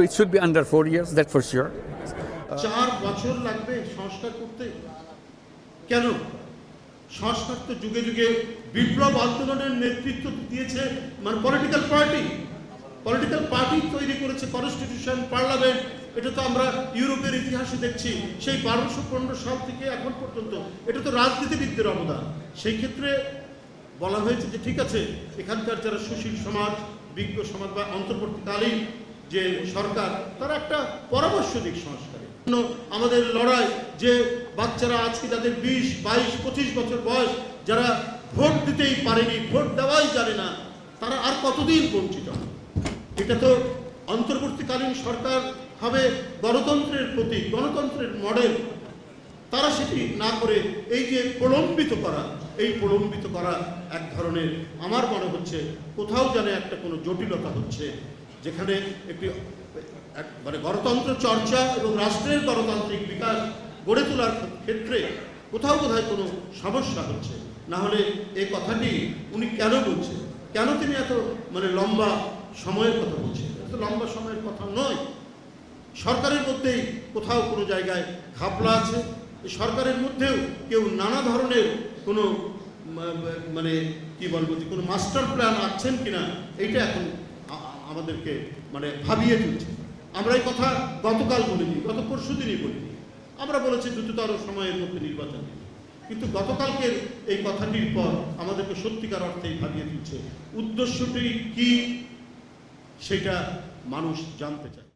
So it should be under 4 years, that for sure. 4 বছর লাগবে সংস্কার করতে? কেন? সংস্কার তো যুগে যুগে বিপ্লব আন্দোলনের নেতৃত্ব দিয়েছে মানে পলিটিক্যাল পার্টি তৈরি করেছে, কনস্টিটিউশন, পার্লামেন্ট। এটা তো আমরা ইউরোপের ইতিহাসে দেখছি, সেই 1215 সাল থেকে এখন পর্যন্ত। এটা তো রাজনীতিবিদদের অবদান। সেই ক্ষেত্রে বলা হয়েছে যে ঠিক আছে, এখানকার যারা সুশীল সমাজ, বিজ্ঞ সমাজ বা অন্তর্বর্তীকালীন যে সরকার, তারা একটা পরামর্শ দিক সংস্কারে। আমাদের লড়াই যে বাচ্চারা আজকে যাদের 20, 22, 25 বছর বয়স, যারা ভোট দিতেই পারেনি, ভোট দেওয়াই জানে না, তারা আর কতদিন বঞ্চিত হবে? এটা তো অন্তর্বর্তীকালীন সরকার হবে গণতন্ত্রের প্রতীক, গণতন্ত্রের মডেল। তারা সেটি না করে এই যে প্রলম্বিত করা এক ধরনের, আমার মনে হচ্ছে কোথাও যেন একটা কোনো জটিলতা হচ্ছে, যেখানে একটি মানে গণতন্ত্র চর্চা এবং রাষ্ট্রের গণতান্ত্রিক বিকাশ গড়ে তোলার ক্ষেত্রে কোথাও বোধহয় কোনো সমস্যা হচ্ছে। না হলে এই কথাটি উনি কেন বলছেন, কেন তিনি এত মানে লম্বা সময়ের কথা বলছেন? এত লম্বা সময়ের কথা নয়। সরকারের মধ্যেই কোথাও কোনো জায়গায় ঘাপলা আছে। এই সরকারের মধ্যেও কেউ নানা ধরনের কোনো মানে কি বলবো, যে কোনো মাস্টার প্ল্যান আছেন কিনা, এইটা এখন আমাদেরকে মানে ভাবিয়ে তুলছে। আমরা এই কথা গতকাল বলিনি, গত পরশু দিনই বলিনি। আমরা বলেছি দ্রুততর সময়ের মধ্যে নির্বাচন, কিন্তু গতকালকের এই কথাটির পর আমাদেরকে সত্যিকার অর্থেই ভাবিয়ে তুলছে। উদ্দেশ্যটি কি সেটা মানুষ জানতে চায়।